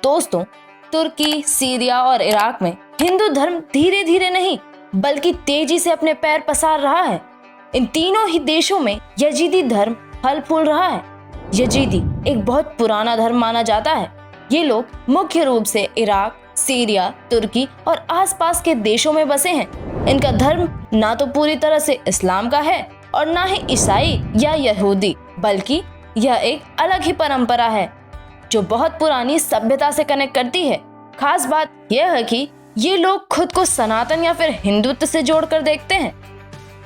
दोस्तों, तुर्की, सीरिया और इराक में हिंदू धर्म धीरे धीरे नहीं बल्कि तेजी से अपने पैर पसार रहा है। इन तीनों ही देशों में यजीदी धर्म फल फूल रहा है। यजीदी एक बहुत पुराना धर्म माना जाता है। ये लोग मुख्य रूप से इराक, सीरिया, तुर्की और आसपास के देशों में बसे हैं। इनका धर्म ना तो पूरी तरह से इस्लाम का है और ना ही ईसाई या यहूदी, बल्कि यह एक अलग ही परंपरा है जो बहुत पुरानी सभ्यता से कनेक्ट करती है। खास बात यह है कि ये लोग खुद को सनातन या फिर हिंदुत्व से जोड़कर देखते हैं।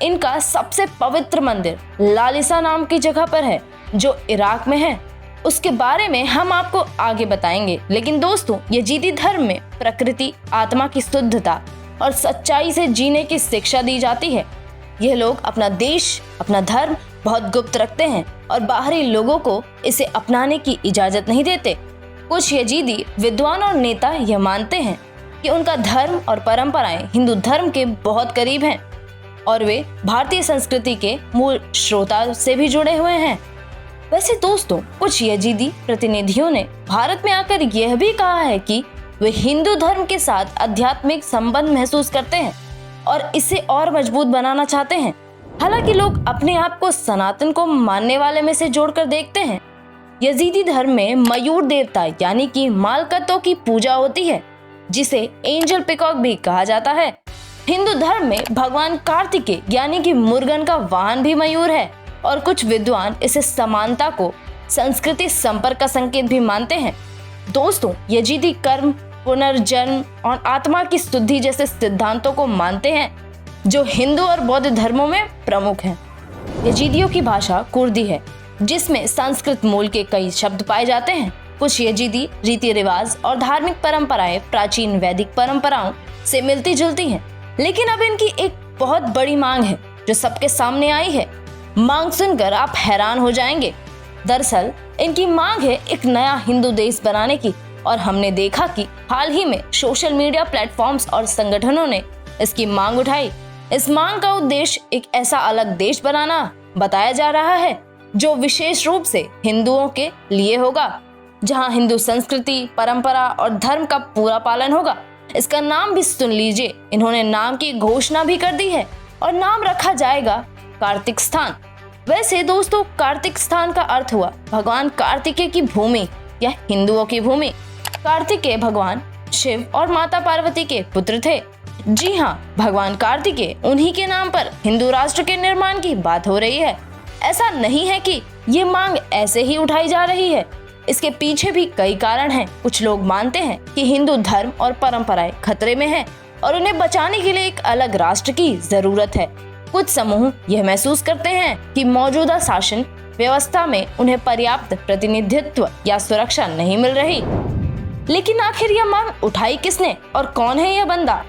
इनका सबसे पवित्र मंदिर लालिसा नाम की जगह पर है जो इराक में है। उसके बारे में हम आपको आगे बताएंगे। लेकिन दोस्तों, यजीदी धर्म में प्रकृति, आत्मा की शुद्धता और सच्चाई से जीने की शिक्षा दी जाती है। यह लोग अपना देश, अपना धर्म बहुत गुप्त रखते हैं और बाहरी लोगों को इसे अपनाने की इजाजत नहीं देते। कुछ यजीदी विद्वान और नेता यह मानते हैं कि उनका धर्म और परंपराएं हिंदू धर्म के बहुत करीब हैं और वे भारतीय संस्कृति के मूल स्रोता से भी जुड़े हुए हैं। वैसे दोस्तों, कुछ यजीदी प्रतिनिधियों ने भारत में आकर यह भी कहा है कि वे हिंदू धर्म के साथ आध्यात्मिक संबंध महसूस करते हैं और इसे और मजबूत बनाना चाहते हैं। हालांकि लोग अपने आप को सनातन को मानने वाले में से जोड़कर देखते हैं। यजीदी धर्म में मयूर देवता यानी कि मालकतों की पूजा होती है, जिसे एंजल पिकॉक भी कहा जाता है। हिंदू धर्म में भगवान कार्तिकेय यानी कि मुर्गन का वाहन भी मयूर है और कुछ विद्वान इसे समानता को संस्कृति संपर्क का संकेत भी मानते हैं। दोस्तों, यजीदी कर्म, पुनर्जन्म और आत्मा की शुद्धि जैसे सिद्धांतों को मानते हैं जो हिंदू और बौद्ध धर्मों में प्रमुख हैं। यजीदियों की भाषा कुर्दी है, जिसमें संस्कृत मूल के कई शब्द पाए जाते हैं। कुछ यजीदी रीति रिवाज और धार्मिक परंपराएं प्राचीन वैदिक परंपराओं से मिलती जुलती हैं, लेकिन अब इनकी एक बहुत बड़ी मांग है जो सबके सामने आई है। मांग सुनकर आप हैरान हो जाएंगे। दरअसल इनकी मांग है एक नया हिंदू देश बनाने की, और हमने देखा कि हाल ही में सोशल मीडिया प्लेटफॉर्म्स और संगठनों ने इसकी मांग उठाई। इस मांग का उद्देश्य एक ऐसा अलग देश बनाना बताया जा रहा है जो विशेष रूप से हिंदुओं के लिए होगा, जहां हिंदू संस्कृति, परंपरा और धर्म का पूरा पालन होगा। इसका नाम भी सुन लीजिए। इन्होंने नाम की घोषणा भी कर दी है और नाम रखा जाएगा कार्तिक स्थान। वैसे दोस्तों, कार्तिक स्थान का अर्थ हुआ भगवान कार्तिकेय की भूमि या हिंदुओं की भूमि। कार्तिकेय भगवान शिव और माता पार्वती के पुत्र थे। जी हाँ, भगवान कार्तिकेय, उन्हीं के नाम पर हिंदू राष्ट्र के निर्माण की बात हो रही है। ऐसा नहीं है कि ये मांग ऐसे ही उठाई जा रही है, इसके पीछे भी कई कारण हैं। कुछ लोग मानते हैं कि हिंदू धर्म और परंपराएं खतरे में हैं और उन्हें बचाने के लिए एक अलग राष्ट्र की जरूरत है। कुछ समूह यह महसूस करते हैं कि मौजूदा शासन व्यवस्था में उन्हें पर्याप्त प्रतिनिधित्व या सुरक्षा नहीं मिल रही। लेकिन आखिर यह मांग उठाई किसने और कौन है यह बंदा?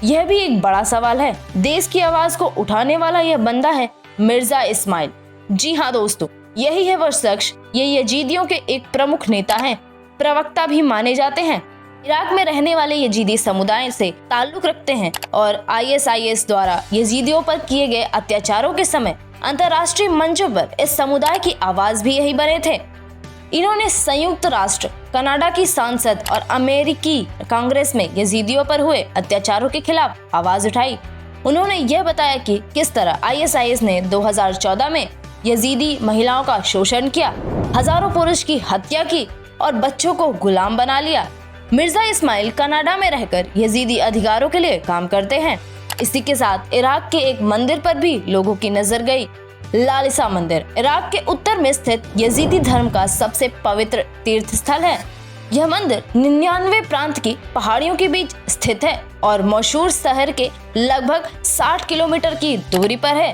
यह भी एक बड़ा सवाल है। देश की आवाज को उठाने वाला यह बंदा है मिर्जा इस्माइल। जी हाँ दोस्तों, यही है वह शख्स। ये यजीदियों के एक प्रमुख नेता हैं, प्रवक्ता भी माने जाते हैं। इराक में रहने वाले यजीदी समुदाय से ताल्लुक रखते हैं और ISIS द्वारा यजीदियों पर किए गए अत्याचारों के समय अंतर्राष्ट्रीय मंचों पर इस समुदाय की आवाज भी यही बने थे। इन्होंने संयुक्त राष्ट्र, कनाडा की सांसद और अमेरिकी कांग्रेस में यजीदियों पर हुए अत्याचारों के खिलाफ आवाज उठाई। उन्होंने यह बताया कि किस तरह ISIS ने 2014 में यजीदी महिलाओं का शोषण किया, हजारों पुरुष की हत्या की और बच्चों को गुलाम बना लिया। मिर्जा इस्माइल कनाडा में रहकर यजीदी अधिकारों के लिए काम करते हैं। इसी के साथ इराक के एक मंदिर पर भी लोगों की नजर गई। लालिसा मंदिर इराक के उत्तर में स्थित यजीदी धर्म का सबसे पवित्र तीर्थ स्थल है। यह मंदिर 99 प्रांत की पहाड़ियों के बीच स्थित है और मशहूर शहर के लगभग 60 किलोमीटर की दूरी पर है।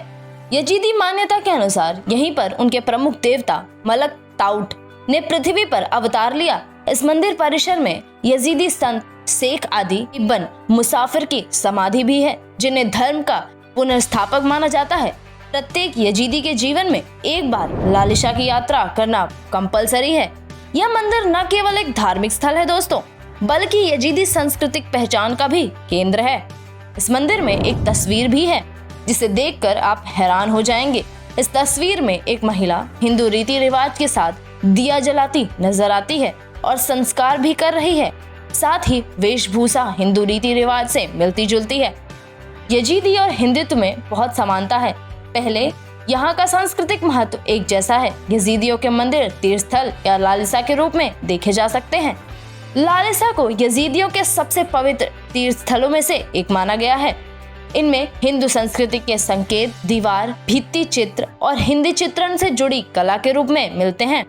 यजीदी मान्यता के अनुसार यहीं पर उनके प्रमुख देवता मलक ताउट ने पृथ्वी पर अवतार लिया। इस मंदिर परिसर में यजीदी संत शेख आदि इब्न मुसाफिर की समाधि भी है, जिन्हें धर्म का पुनर्स्थापक माना जाता है। प्रत्येक यजीदी के जीवन में एक बार लालिशा की यात्रा करना कंपलसरी है। यह मंदिर न केवल एक धार्मिक स्थल है दोस्तों, बल्कि यजीदी सांस्कृतिक पहचान का भी केंद्र है। इस मंदिर में एक तस्वीर भी है जिसे देखकर आप हैरान हो जाएंगे। इस तस्वीर में एक महिला हिंदू रीति रिवाज के साथ दिया जलाती नजर आती है। और संस्कार भी कर रही है। साथ ही वेशभूषा हिंदू रीति रिवाज से मिलती जुलती है। यजीदी और हिंदुत्व में बहुत समानता है। पहले यहाँ का सांस्कृतिक महत्व एक जैसा है। यजीदियों के मंदिर तीर्थस्थल या लालिसा के रूप में देखे जा सकते हैं। लालिसा को यजीदियों के सबसे पवित्र तीर्थस्थलों में से एक माना गया है। इनमें हिंदू संस्कृति के संकेत दीवार, भित्ति चित्र और हिंदी चित्रण से जुड़ी कला के रूप में मिलते हैं।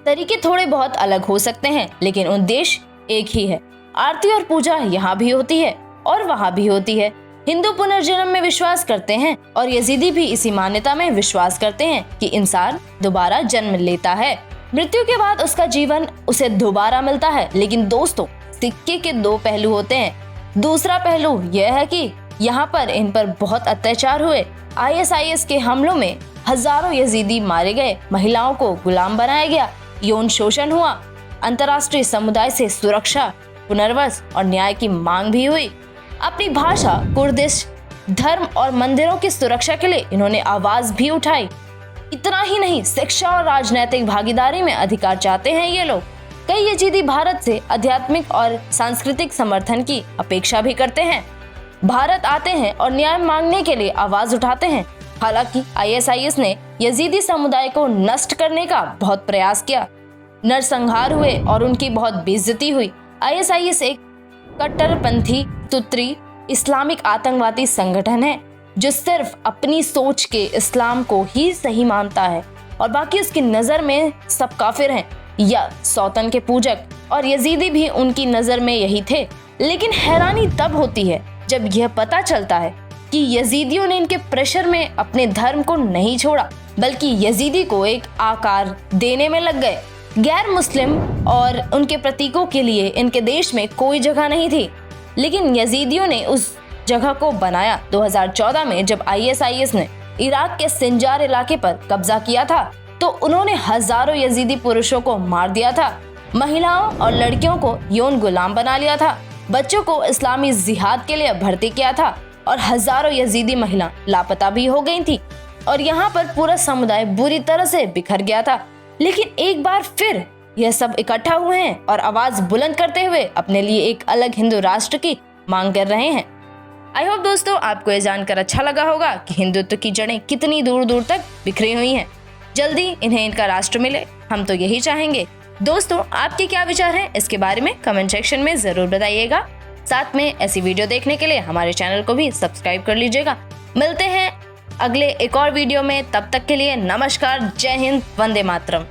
तरीके थोड़े बहुत अलग हो सकते हैं, लेकिन उद्देश्य एक ही है। आरती और पूजा यहाँ भी होती है और वहाँ भी होती है। हिंदू पुनर्जन्म में विश्वास करते हैं और यजीदी भी इसी मान्यता में विश्वास करते हैं कि इंसान दोबारा जन्म लेता है, मृत्यु के बाद उसका जीवन उसे दोबारा मिलता है। लेकिन दोस्तों, सिक्के के दो पहलू होते हैं। दूसरा पहलू यह है कि यहाँ पर इन पर बहुत अत्याचार हुए। ISIS के हमलों में हजारों यजीदी मारे गए, महिलाओं को गुलाम बनाया गया, यौन शोषण हुआ। अंतर्राष्ट्रीय समुदाय से सुरक्षा, पुनर्वास और न्याय की मांग भी हुई। अपनी भाषा, कुर्दिश, धर्म और मंदिरों की सुरक्षा के लिए इन्होंने आवाज भी उठाई। इतना ही नहीं, शिक्षा और राजनीतिक भागीदारी में अधिकार चाहते हैं ये लोग। कई यजीदी भारत से आध्यात्मिक और सांस्कृतिक समर्थन की अपेक्षा भी करते हैं। भारत आते हैं और न्याय मांगने के लिए आवाज उठाते हैं। हालांकि ISIS ने यजीदी समुदाय को नष्ट करने का बहुत प्रयास किया। नरसंहार हुए और उनकी बहुत बेइज्जती हुई। ISIS एक कट्टरपंथी तुत्री इस्लामिक आतंकवादी संगठन है जो सिर्फ अपनी सोच के इस्लाम को ही सही मानता है और बाकी उसकी नजर में सब काफिर हैं या सौतन के पूजक, और यजीदी भी उनकी नजर में यही थे। लेकिन हैरानी तब होती है जब यह पता चलता है कि यजीदियों ने इनके प्रेशर में अपने धर्म को नहीं छोड़ा, बल्कि यजीदी को एक आकार देने में लग गए। गैर मुस्लिम और उनके प्रतीकों के लिए इनके देश में कोई जगह नहीं थी, लेकिन यजीदियों ने उस जगह को बनाया। 2014 में जब ISIS ने इराक के सिंजार इलाके पर कब्जा किया था तो उन्होंने हजारों यजीदी पुरुषों को मार दिया था, महिलाओं और लड़कियों को यौन गुलाम बना लिया था, बच्चों को इस्लामी जिहाद के लिए भर्ती किया था और हजारों यजीदी महिला लापता भी हो गई थी और यहाँ पर पूरा समुदाय बुरी तरह से बिखर गया था। लेकिन एक बार फिर यह सब इकट्ठा हुए हैं और आवाज बुलंद करते हुए अपने लिए एक अलग हिंदू राष्ट्र की मांग कर रहे हैं। आई होप दोस्तों आपको ये जानकर अच्छा लगा होगा कि हिंदुत्व की जड़ें कितनी दूर दूर तक बिखरी हुई हैं। जल्दी इन्हें इनका राष्ट्र मिले, हम तो यही चाहेंगे। दोस्तों, आपके क्या विचार हैं इसके बारे में कमेंट सेक्शन में जरूर बताइएगा। साथ में ऐसी वीडियो देखने के लिए हमारे चैनल को भी सब्सक्राइब कर लीजिएगा। मिलते हैं अगले एक और वीडियो में, तब तक के लिए नमस्कार, जय हिंद, वंदे मातरम।